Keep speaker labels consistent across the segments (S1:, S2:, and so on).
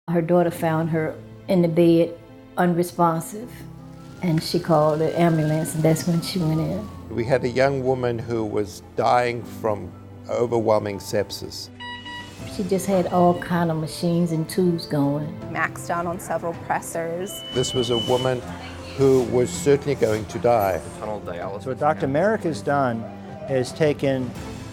S1: Her daughter found her in the bed, unresponsive, and she called the ambulance, and that's when she went in.
S2: We had a young woman who was dying from overwhelming sepsis.
S1: She just had all kind of machines and tubes going.
S3: Maxed out on several pressors.
S2: This was a woman who was certainly going to die.
S4: Tunnel dialysis.
S5: So what Dr. Marik has done is taken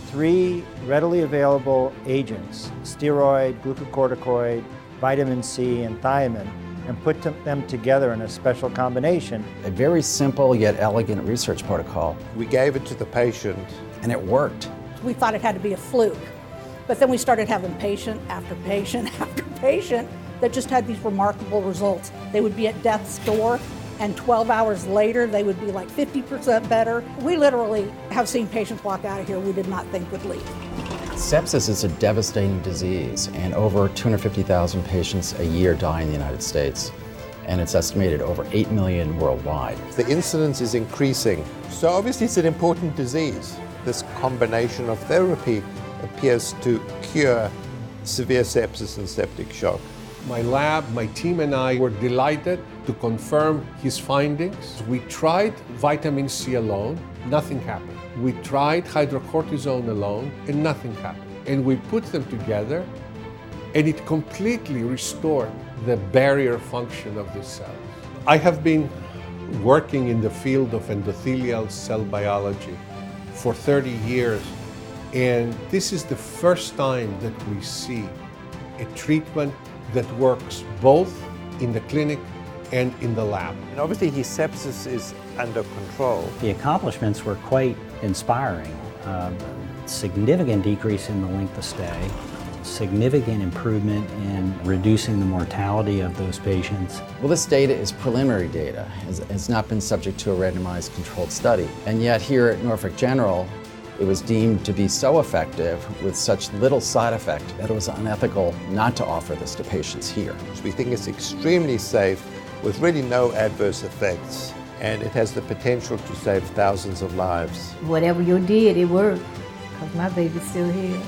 S5: 3 readily available agents, steroid, glucocorticoid, vitamin C, and thiamine, and put them together in a special combination.
S6: A very simple yet elegant research protocol.
S2: We gave it to the patient.
S6: And it worked.
S7: We thought it had to be a fluke, but then we started having patient after patient after patient that just had these remarkable results. They would be at death's door, and 12 hours later, they would be like 50% better. We literally have seen patients walk out of here we did not think would leave.
S6: Sepsis is a devastating disease, and over 250,000 patients a year die in the United States, and it's estimated over 8 million worldwide.
S2: The incidence is increasing, so obviously it's an important disease. This combination of therapy appears to cure severe sepsis and septic shock.
S8: My lab, my team and I were delighted to confirm his findings. We tried vitamin C alone, nothing happened. We tried hydrocortisone alone, and nothing happened. And we put them together, and it completely restored the barrier function of the cells. I have been working in the field of endothelial cell biology for 30 years, and this is the first time that we see a treatment that works both in the clinic and in the lab.
S2: And obviously his sepsis is under control.
S9: The accomplishments were quite inspiring. Significant decrease in the length of stay, significant improvement in reducing the mortality of those patients.
S6: Well, this data is preliminary data. It's not been subject to a randomized controlled study. And yet here at Norfolk General, it was deemed to be so effective with such little side effect that it was unethical not to offer this to patients here.
S2: We think it's extremely safe with really no adverse effects, and it has the potential to save thousands of lives.
S1: Whatever you did, it worked, because my baby's still here.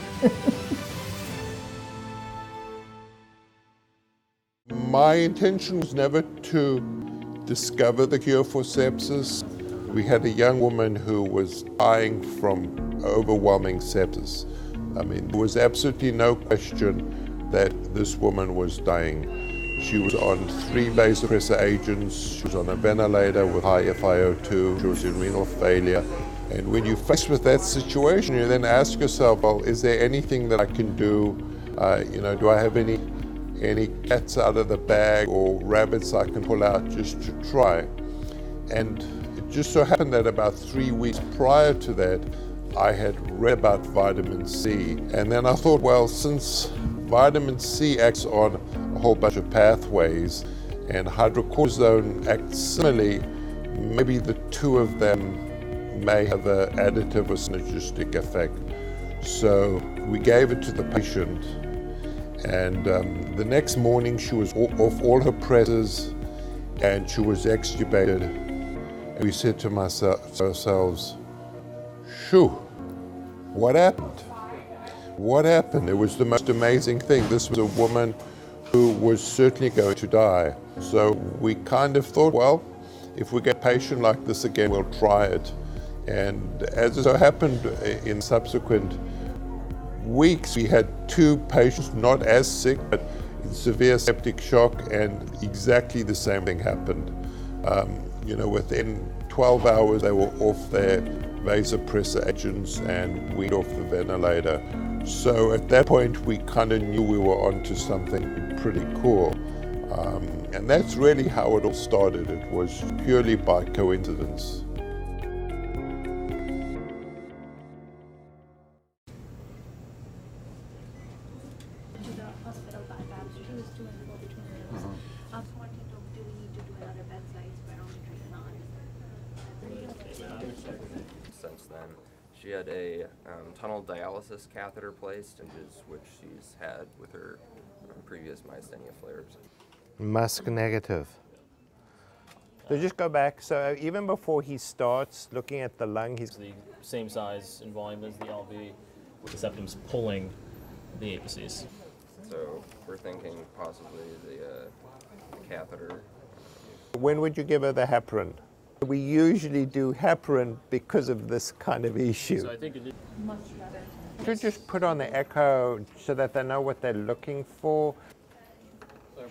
S10: My intention was never to discover the cure for sepsis. We had a young woman who was dying from overwhelming sepsis. I mean, there was absolutely no question that this woman was dying. She was on 3 vasopressor agents, she was on a ventilator with high FiO2, she was in renal failure. And when you're faced with that situation, you then ask yourself, well, is there anything that I can do? Do I have any cats out of the bag or rabbits I can pull out just to try? And it just so happened that about 3 weeks prior to that, I had read about vitamin C. And then I thought, well, since vitamin C acts on a whole bunch of pathways and hydrocortisone acts similarly, maybe the 2 of them may have an additive or synergistic effect. So we gave it to the patient, and the next morning she was off all her pressors and she was extubated. And we said to ourselves, shoo, what happened? What happened? It was the most amazing thing. This was a woman who was certainly going to die. So we kind of thought, well, if we get a patient like this again, we'll try it. And as it so happened, in subsequent weeks, we had 2 patients, not as sick, but in severe septic shock, and exactly the same thing happened. Within 12 hours, they were off their vasopressor agents and weaned off the ventilator. So at that point, we kind of knew we were onto something pretty cool. And that's really how it all started. It was purely by coincidence.
S4: Since then, she had a tunnel dialysis catheter placed, which she's had with her previous myasthenia flares.
S2: Musk negative. So just go back. So even before he starts looking at the lung, he's
S11: the same size and volume as the LV, with the septum's pulling the apices.
S4: So we're thinking possibly the catheter.
S2: When would you give her the heparin? We usually do heparin because of this kind of issue.
S11: So I think it
S3: Much better.
S2: Should just put on the echo so that they know what they're looking for.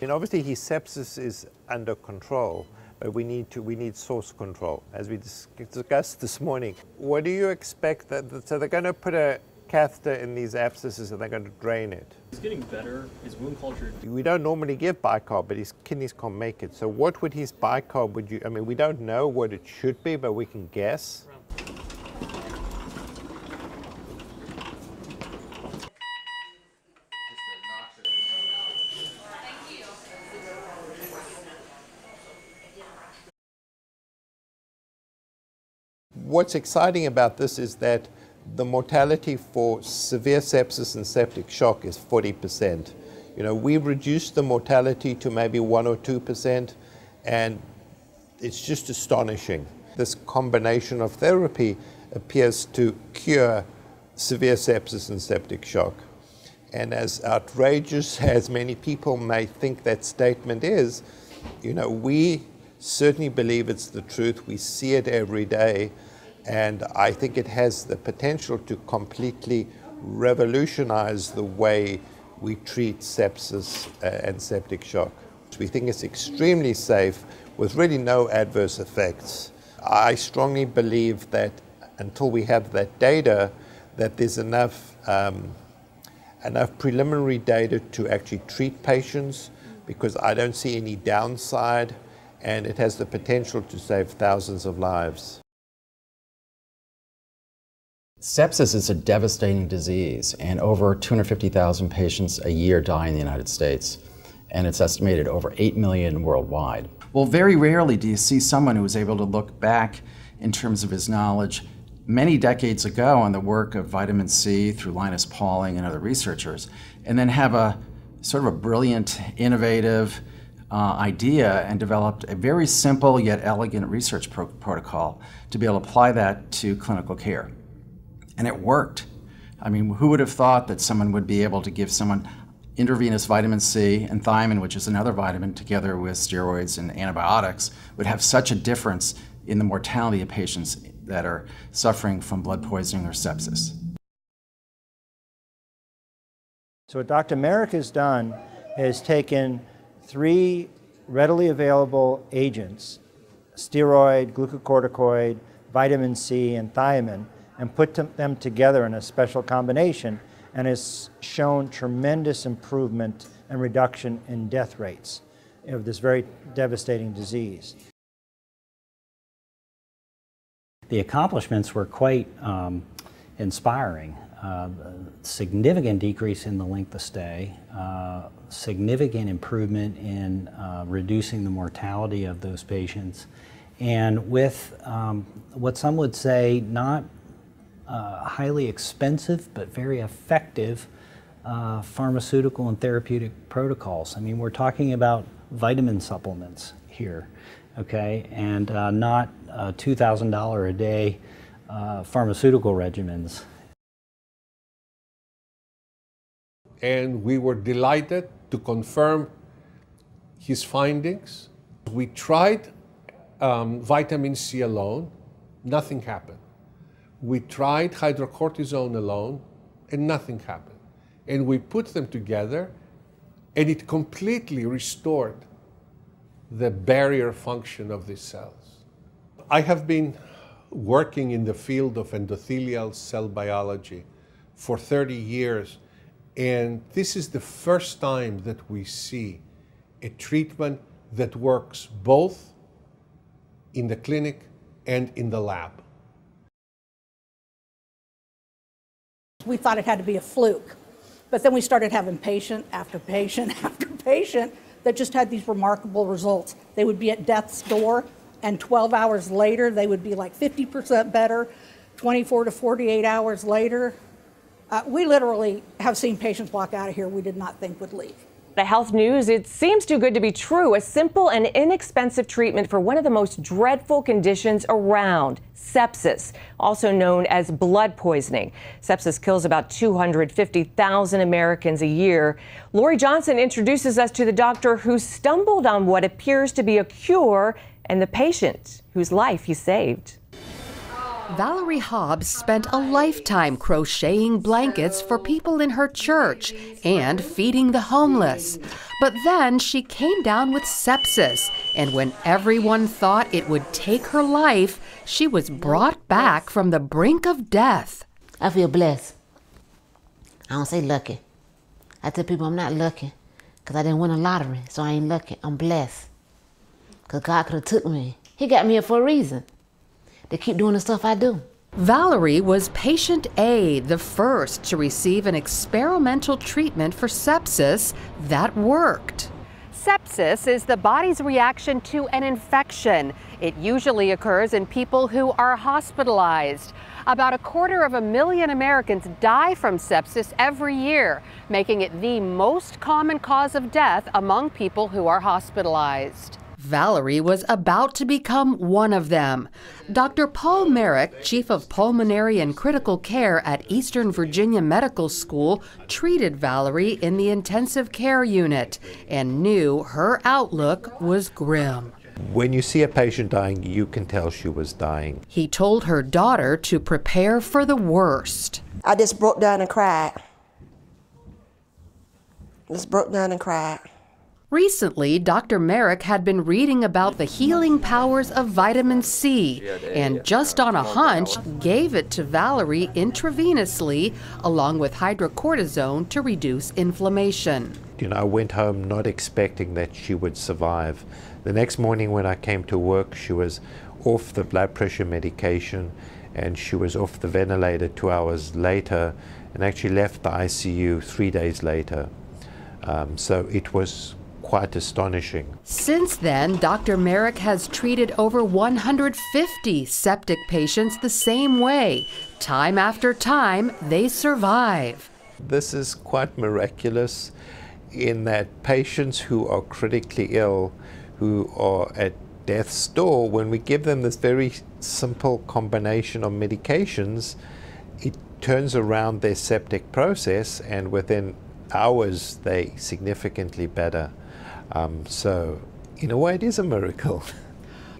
S2: And obviously his sepsis is under control, but we need source control, as we discussed this morning. What do you expect so they're going to put a catheter in these abscesses and they're going to drain it?
S11: He's getting better. His wound culture.
S2: We don't normally give bicarb, but his kidneys can't make it. So what would his bicarb, I mean, we don't know what it should be, but we can guess. What's exciting about this is that the mortality for severe sepsis and septic shock is 40%. You know, we've reduced the mortality to maybe 1 or 2%, and it's just astonishing. This combination of therapy appears to cure severe sepsis and septic shock. And as outrageous as many people may think that statement is, you know, we certainly believe it's the truth. We see it every day. And I think it has the potential to completely revolutionize the way we treat sepsis and septic shock. We think it's extremely safe with really no adverse effects. I strongly believe that until we have that data, that there's enough preliminary data to actually treat patients, because I don't see any downside, and it has the potential to save thousands of lives.
S6: Sepsis is a devastating disease, and over 250,000 patients a year die in the United States, and it's estimated over 8 million worldwide. Well, very rarely do you see someone who is able to look back in terms of his knowledge many decades ago on the work of vitamin C through Linus Pauling and other researchers, and then have a sort of a brilliant, innovative idea and developed a very simple yet elegant research protocol to be able to apply that to clinical care. And it worked. I mean, who would have thought that someone would be able to give someone intravenous vitamin C and thiamine, which is another vitamin, together with steroids and antibiotics, would have such a difference in the mortality of patients that are suffering from blood poisoning or sepsis.
S5: So what Dr. Marik has done is taken 3 readily available agents, steroid, glucocorticoid, vitamin C, and thiamine, and put them together in a special combination, and has shown tremendous improvement and reduction in death rates of this very devastating disease.
S9: The accomplishments were quite inspiring. Significant decrease in the length of stay, significant improvement in reducing the mortality of those patients, and with what some would say not highly expensive but very effective pharmaceutical and therapeutic protocols. I mean, we're talking about vitamin supplements here, okay, and not $2,000 a day pharmaceutical regimens.
S8: And we were delighted to confirm his findings. We tried vitamin C alone, nothing happened. We tried hydrocortisone alone, and nothing happened. And we put them together, and it completely restored the barrier function of these cells. I have been working in the field of endothelial cell biology for 30 years, and this is the first time that we see a treatment that works both in the clinic and in the lab.
S7: We thought it had to be a fluke, but then we started having patient after patient after patient that just had these remarkable results. They would be at death's door, and 12 hours later, they would be like 50% better. 24 to 48 hours later, we literally have seen patients walk out of here we did not think would leave.
S12: The health news, it seems too good to be true. A simple and inexpensive treatment for one of the most dreadful conditions around, sepsis, also known as blood poisoning. Sepsis kills about 250,000 Americans a year. Lori Johnson introduces us to the doctor who stumbled on what appears to be a cure and the patient whose life he saved.
S13: Valerie Hobbs spent a lifetime crocheting blankets for people in her church and feeding the homeless. But then she came down with sepsis, and when everyone thought it would take her life, she was brought back from the brink of death.
S14: I feel blessed. I don't say lucky. I tell people I'm not lucky because I didn't win a lottery, so I ain't lucky. I'm blessed because God could have took me. He got me here for a reason. They keep doing the stuff I do.
S13: Valerie was patient A, the first to receive an experimental treatment for sepsis that worked. Sepsis is the body's reaction to an infection. It usually occurs in people who are hospitalized. About 250,000 Americans die from sepsis every year, making it the most common cause of death among people who are hospitalized. Valerie was about to become one of them. Dr. Paul Marik, chief of pulmonary and critical care at Eastern Virginia Medical School, treated Valerie in the intensive care unit and knew her outlook was grim.
S2: When you see a patient dying, you can tell she was dying.
S13: He told her daughter to prepare for the worst.
S15: I just broke down and cried.
S13: Recently, Dr. Marik had been reading about the healing powers of vitamin C and just on a hunch gave it to Valerie intravenously along with hydrocortisone to reduce inflammation.
S2: You know, I went home not expecting that she would survive. The next morning when I came to work, she was off the blood pressure medication and she was off the ventilator 2 hours later and actually left the ICU 3 days later. So it was quite astonishing.
S13: Since then, Dr. Marik has treated over 150 septic patients the same way. Time after time, they survive.
S2: This is quite miraculous in that patients who are critically ill, who are at death's door, when we give them this very simple combination of medications, it turns around their septic process and within hours they significantly better. So in a way it is a miracle.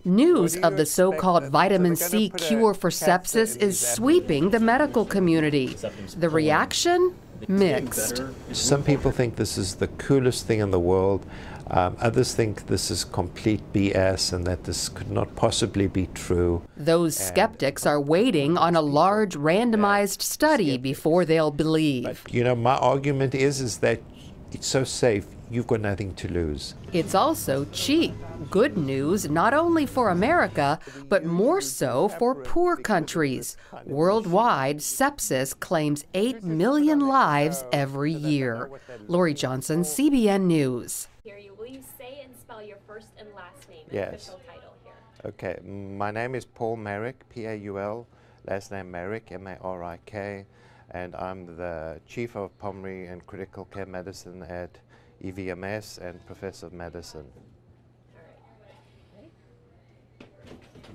S13: News of the so-called vitamin C cure for sepsis is sweeping the medical community. The reaction? Mixed.
S2: Some people think this is the coolest thing in the world. Others think this is complete BS and that this could not possibly be true.
S13: Those skeptics are waiting on a large randomized study before they'll believe.
S2: But, you know, my argument is that it's so safe, you've got nothing to lose.
S13: It's also cheap. Good news not only for America, but more so for poor countries. Worldwide, sepsis claims 8 million lives every year. Lori Johnson, CBN News.
S16: Will you say and spell your first and last name and
S2: Yes.
S16: official title here?
S2: Okay, my name is Paul Marik, P-A-U-L, last name Marik, M-A-R-I-K, and I'm the Chief of Pulmonary and Critical Care Medicine at EVMS and Professor of Medicine.
S16: All right. Ready?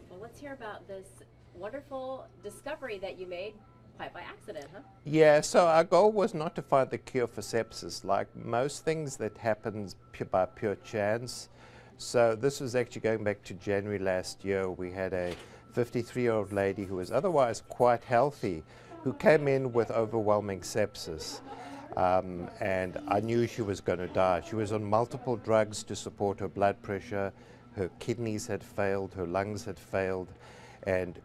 S16: Well, let's hear about this wonderful discovery that you made quite by accident, huh?
S2: Yeah, so our goal was not to find the cure for sepsis, like most things that happens by pure chance. So this was actually going back to January last year. We had a 53-year-old lady who was otherwise quite healthy, who came in with overwhelming sepsis. And I knew she was going to die. She was on multiple drugs to support her blood pressure. Her kidneys had failed, her lungs had failed. And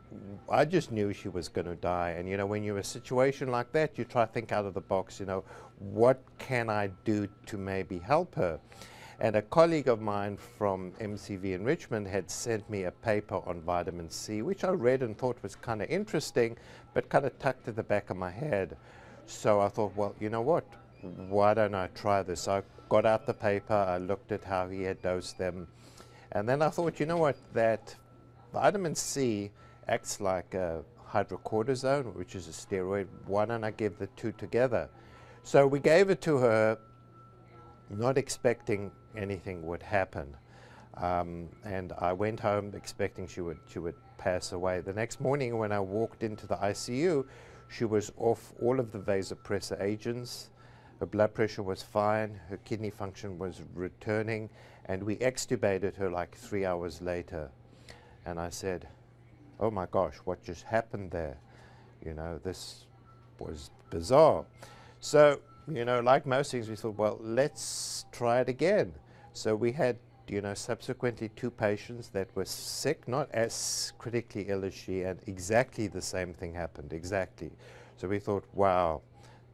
S2: I just knew she was going to die. And you know, when you're in a situation like that, you try to think out of the box, you know, what can I do to maybe help her? And a colleague of mine from MCV in Richmond had sent me a paper on vitamin C, which I read and thought was kind of interesting, but kind of tucked at the back of my head. So I thought, well, you know what, why don't I try this? I got out the paper, I looked at how he had dosed them, and then I thought, you know what, that vitamin C acts like a hydrocortisone, which is a steroid. Why don't I give the two together? So we gave it to her, not expecting anything would happen. And I went home expecting she would pass away. The next morning when I walked into the ICU, she was off all of the vasopressor agents. Her blood pressure was fine, her kidney function was returning, and we extubated her like 3 hours later. And I said, oh my gosh, what just happened there? You know, this was bizarre. So, you know, like most things, we thought, well, let's try it again. So we had, you know, subsequently 2 patients that were sick, not as critically ill as she, and exactly the same thing happened, exactly. So we thought, wow,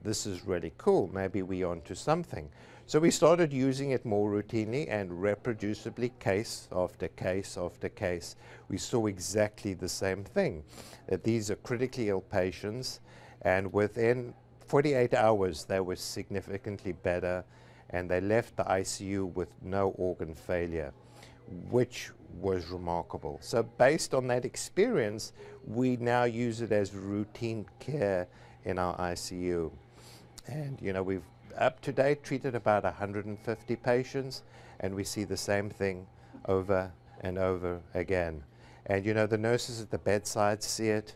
S2: this is really cool, maybe we're onto something. So we started using it more routinely and reproducibly, case after case after case. We saw exactly the same thing, that these are critically ill patients, and within 48 hours they were significantly better, and they left the ICU with no organ failure, which was remarkable. So based on that experience, we now use it as routine care in our ICU. And you know, we've up to date treated about 150 patients, and we see the same thing over and over again. And you know, the nurses at the bedside see it.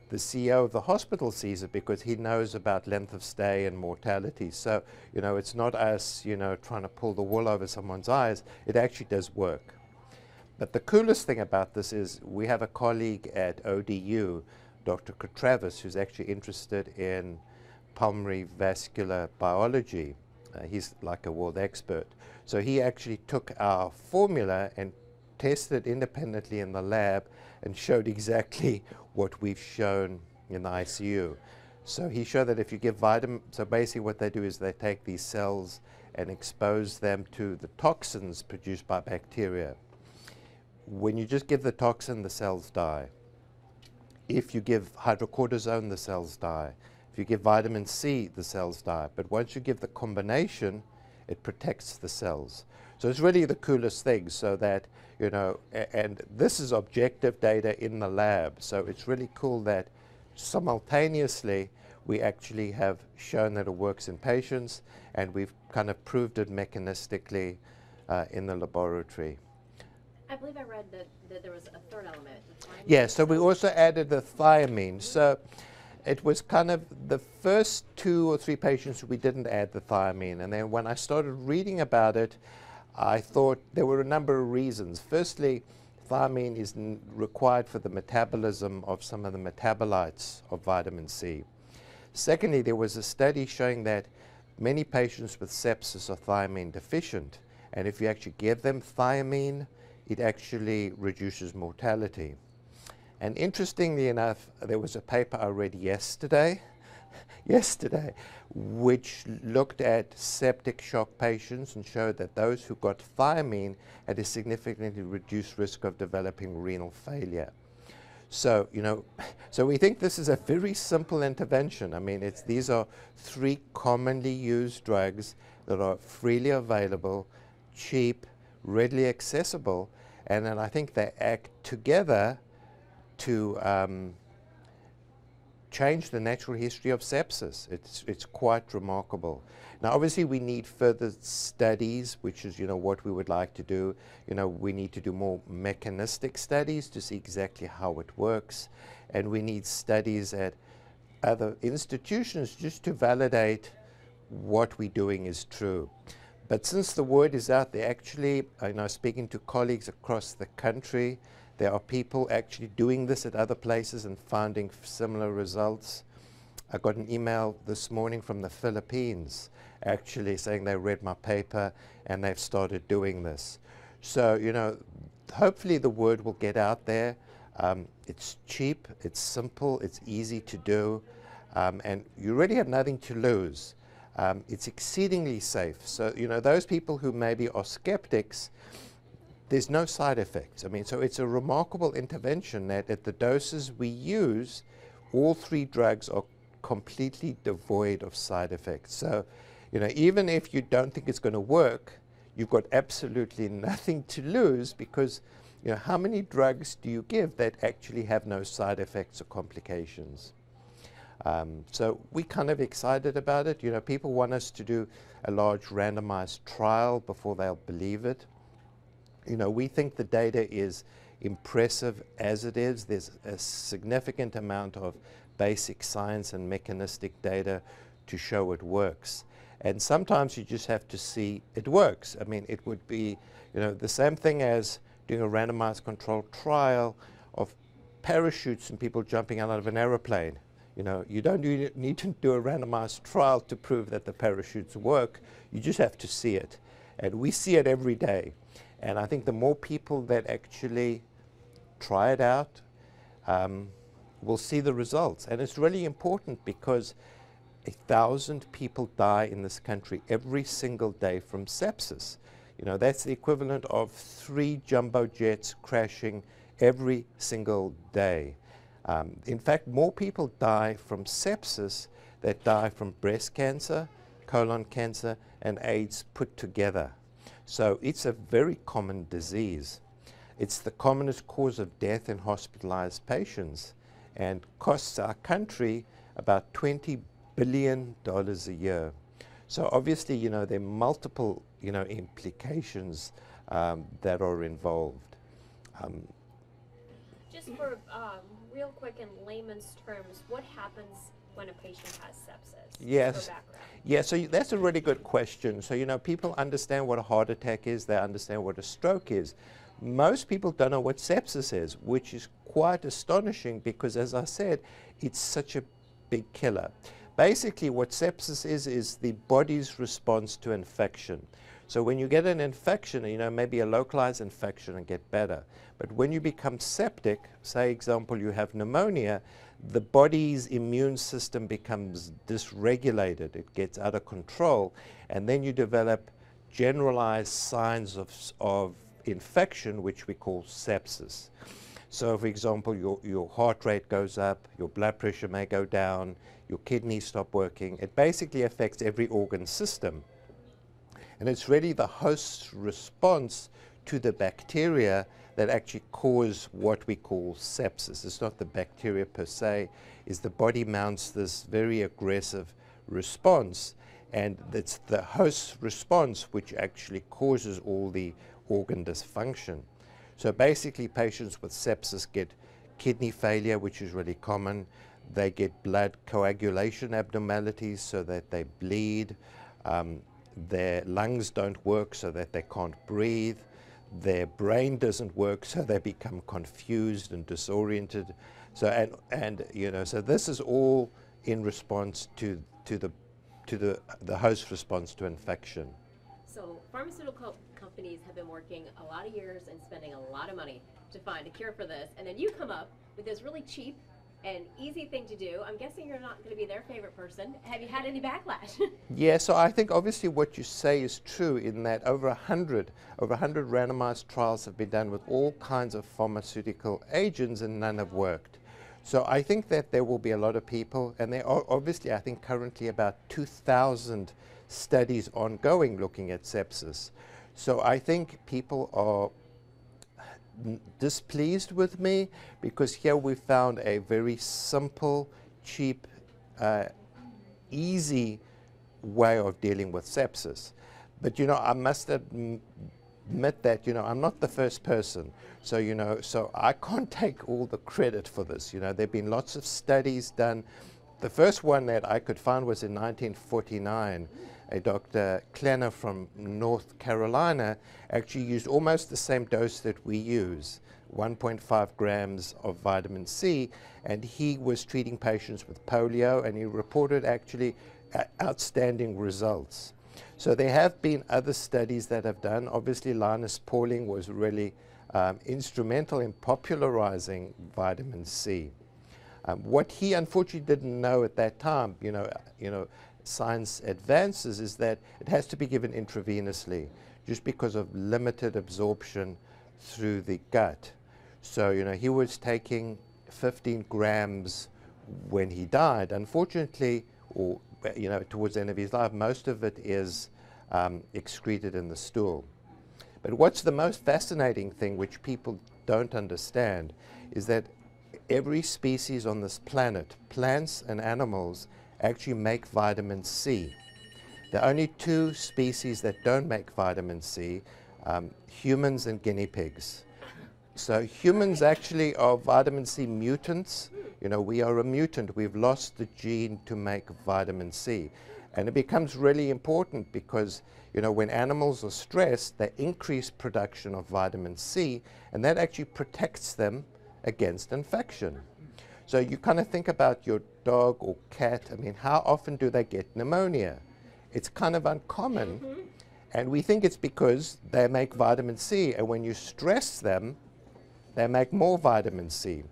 S2: The CEO of the hospital sees it because he knows about length of stay and mortality. So, you know, it's not us, you know, trying to pull the wool over someone's eyes. It actually does work. But the coolest thing about this is we have a colleague at ODU, Dr. Travis, who's actually interested in pulmonary vascular biology. He's like a world expert. So he actually took our formula and tested independently in the lab and showed exactly what we've shown in the ICU. So he showed that if you give vitamin, so basically what they do is they take these cells and expose them to the toxins produced by bacteria. When you just give the toxin, the cells die. If you give hydrocortisone, the cells die. If you give vitamin C, the cells die. But once you give the combination, it protects the cells. So it's really the coolest thing, so that, you know, and this is objective data in the lab. So it's really cool that simultaneously we actually have shown that it works in patients, and we've kind of proved it mechanistically in the laboratory.
S16: I believe I read that there was a third element.
S2: Yeah, so we also added the thiamine. So it was kind of the first 2 or 3 patients we didn't add the thiamine. And then when I started reading about it, I thought there were a number of reasons. Firstly, thiamine is required for the metabolism of some of the metabolites of vitamin C. Secondly, there was a study showing that many patients with sepsis are thiamine deficient. And if you actually give them thiamine, it actually reduces mortality. And interestingly enough, there was a paper I read yesterday, which looked at septic shock patients and showed that those who got thiamine had a significantly reduced risk of developing renal failure. So, you know, so we think this is a very simple intervention. I mean, these are 3 commonly used drugs that are freely available, cheap, readily accessible, and then I think they act together to change the natural history of sepsis. It's quite remarkable. Now, obviously, we need further studies, which is, you know, what we would like to do. You know, we need to do more mechanistic studies to see exactly how it works, and we need studies at other institutions just to validate what we're doing is true. But since the word is out there, actually, you know, speaking to colleagues across the country, there are people actually doing this at other places and finding similar results. I got an email this morning from the Philippines actually saying they read my paper and they've started doing this. So, you know, hopefully the word will get out there. It's cheap, it's simple, it's easy to do, and you really have nothing to lose. It's exceedingly safe. So, you know, those people who maybe are skeptics, there's no side effects. I mean, so it's a remarkable intervention that at the doses we use, all 3 drugs are completely devoid of side effects. So, you know, even if you don't think it's going to work, you've got absolutely nothing to lose, because, you know, how many drugs do you give that actually have no side effects or complications? So we're kind of excited about it. You know, people want us to do a large randomized trial before they'll believe it. You know, we think the data is impressive as it is. There's a significant amount of basic science and mechanistic data to show it works. And sometimes you just have to see it works. I mean, it would be, you know, the same thing as doing a randomized controlled trial of parachutes and people jumping out of an aeroplane. You know, you don't need to do a randomized trial to prove that the parachutes work. You just have to see it. And we see it every day. And I think the more people that actually try it out will see the results. And it's really important because 1,000 people die in this country every single day from sepsis. You know, that's the equivalent of 3 jumbo jets crashing every single day. In fact, more people die from sepsis than die from breast cancer, colon cancer, and AIDS put together. So it's a very common disease. It's the commonest cause of death in hospitalized patients and costs our country about $20 billion a year. So obviously, you know, there are multiple, you know, implications that are involved.
S16: Just for real quick in layman's terms, what happens when a patient has sepsis?
S2: Yes. Yeah, so that's a really good question. So, you know, people understand what a heart attack is, they understand what a stroke is. Most people don't know what sepsis is, which is quite astonishing because, as I said, it's such a big killer. Basically, what sepsis is the body's response to infection. So when you get an infection, you know, maybe a localized infection and get better. But when you become septic, say, example, you have pneumonia, the body's immune system becomes dysregulated. It gets out of control. And then you develop generalized signs of infection, which we call sepsis. So, for example, your heart rate goes up, your blood pressure may go down, your kidneys stop working. It basically affects every organ system. And it's really the host's response to the bacteria that actually cause what we call sepsis. It's not the bacteria per se, is the body mounts this very aggressive response, and it's the host's response which actually causes all the organ dysfunction. So basically, patients with sepsis get kidney failure, which is really common. They get blood coagulation abnormalities so that they bleed. Their lungs don't work so that they can't breathe. Their brain doesn't work so they become confused and disoriented. So and you know, so this is all in response to the host response to infection.
S16: So pharmaceutical companies have been working a lot of years and spending a lot of money to find a cure for this, and then you come up with this really cheap and easy thing to do. I'm guessing you're not going to be their favorite person. Have you had any backlash?
S2: Yeah, so I think obviously what you say is true in that over 100 randomized trials have been done with all kinds of pharmaceutical agents and none have worked. So I think that there will be a lot of people, and there are obviously, I think, currently about 2,000 studies ongoing looking at sepsis. So I think people are displeased with me because here we found a very simple, cheap, easy way of dealing with sepsis. But, you know, I must admit that, you know, I'm not the first person. So, you know, so I can't take all the credit for this. You know, there have been lots of studies done. The first one that I could find was in 1949. A Dr. Klenner from North Carolina actually used almost the same dose that we use, 1.5 grams of vitamin C, and he was treating patients with polio, and he reported actually outstanding results. So there have been other studies that have done. Obviously, Linus Pauling was really instrumental in popularizing vitamin C. What he unfortunately didn't know at that time, you know, science advances, is that it has to be given intravenously just because of limited absorption through the gut. So, you know, he was taking 15 grams when he died. Unfortunately, or, you know, towards the end of his life, most of it is excreted in the stool. But what's the most fascinating thing, which people don't understand, is that every species on this planet, plants and animals, actually make vitamin C. There are only 2 species that don't make vitamin C, humans and guinea pigs. So humans actually are vitamin C mutants. You know, we are a mutant. We've lost the gene to make vitamin C. And it becomes really important because, you know, when animals are stressed, they increase production of vitamin C, and that actually protects them against infection. So you kind of think about your dog or cat. I mean, how often do they get pneumonia? It's kind of uncommon, and we think it's because they make vitamin C, and when you stress them, they make more vitamin C.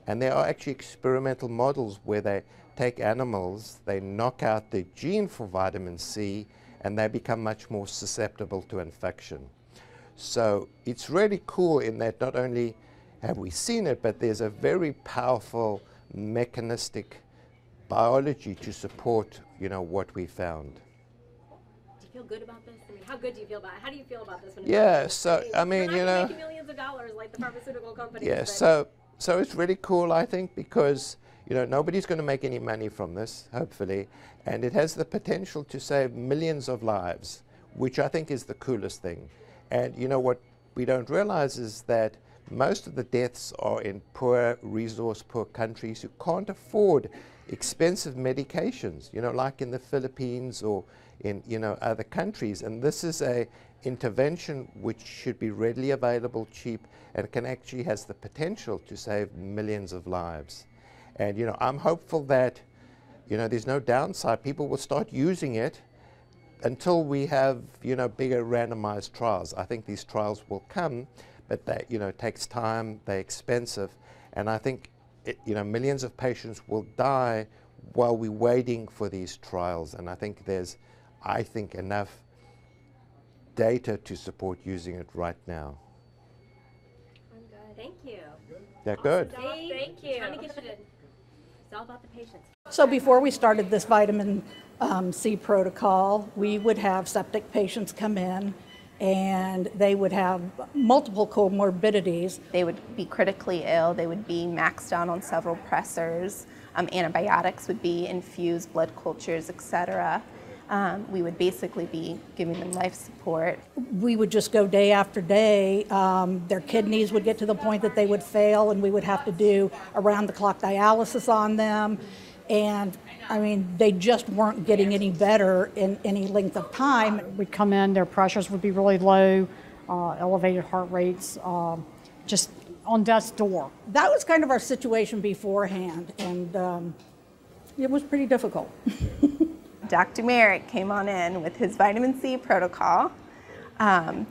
S2: And there are actually experimental models where they take animals, they knock out the gene for vitamin C, and they become much more susceptible to infection. So it's really cool in that not only have we seen it, but there's a very powerful mechanistic biology to support, you know, what we found.
S16: Do you feel good about this? I mean, how good do you feel about it? How do you feel about this? When
S2: Yeah, so I mean,
S16: you're
S2: you
S16: not
S2: know,
S16: making millions of dollars like the pharmaceutical companies.
S2: yeah,
S16: but
S2: so it's really cool, I think, because, you know, nobody's going to make any money from this, hopefully, and it has the potential to save millions of lives, which I think is the coolest thing. And you know what we don't realize is that most of the deaths are in poor, resource-poor countries who can't afford expensive medications, you know, like in the Philippines or in, you know, other countries. And this is a intervention which should be readily available, cheap, and can actually has the potential to save millions of lives. And, you know, I'm hopeful that, you know, there's no downside. People will start using it until we have, you know, bigger randomized trials. I think these trials will come, but that, you know, it takes time, they're expensive, and I think, you know, millions of patients will die while we're waiting for these trials. And I think there's, enough data to support using it right now.
S16: I'm good. Thank you.
S2: Yeah, good.
S16: Thank you. Trying to get you to. It's all about the patients.
S7: So before we started this vitamin C protocol, we would have septic patients come in, and they would have multiple comorbidities.
S3: They would be critically ill. They would be maxed out on several pressors. Antibiotics would be infused, blood cultures, etc. We would basically be giving them life support.
S7: We would just go day after day. Their kidneys would get to the point that they would fail, and we would have to do around-the-clock dialysis on them. And I mean, they just weren't getting any better in any length of time.
S17: We'd come in, their pressures would be really low, elevated heart rates, just on death's door.
S7: That was kind of our situation beforehand, and it was pretty difficult.
S3: Dr. Marik came on in with his vitamin C protocol,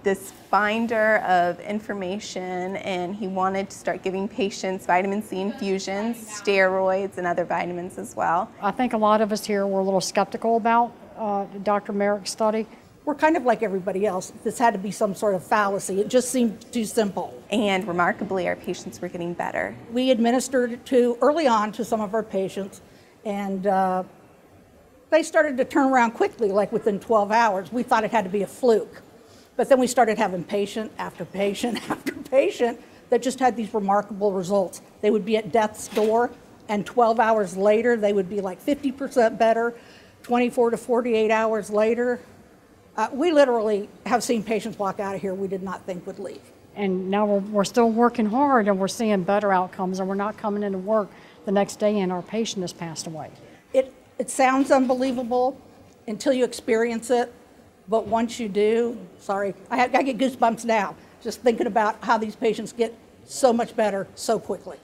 S3: this finder of information, and he wanted to start giving patients vitamin C infusions, steroids, and other vitamins as well.
S17: I think a lot of us here were a little skeptical about Dr. Marik's study.
S7: We're kind of like everybody else. This had to be some sort of fallacy. It just seemed too simple.
S3: And remarkably, our patients were getting better.
S7: We administered it early on to some of our patients, and they started to turn around quickly, like within 12 hours. We thought it had to be a fluke. But then we started having patient after patient after patient that just had these remarkable results. They would be at death's door, and 12 hours later, they would be like 50% better. 24 to 48 hours later, we literally have seen patients walk out of here we did not think would leave.
S17: And now we're still working hard, and we're seeing better outcomes, and we're not coming into work the next day and our patient has passed away.
S7: It sounds unbelievable until you experience it, but once you do, sorry, I get goosebumps now just thinking about how these patients get so much better so quickly.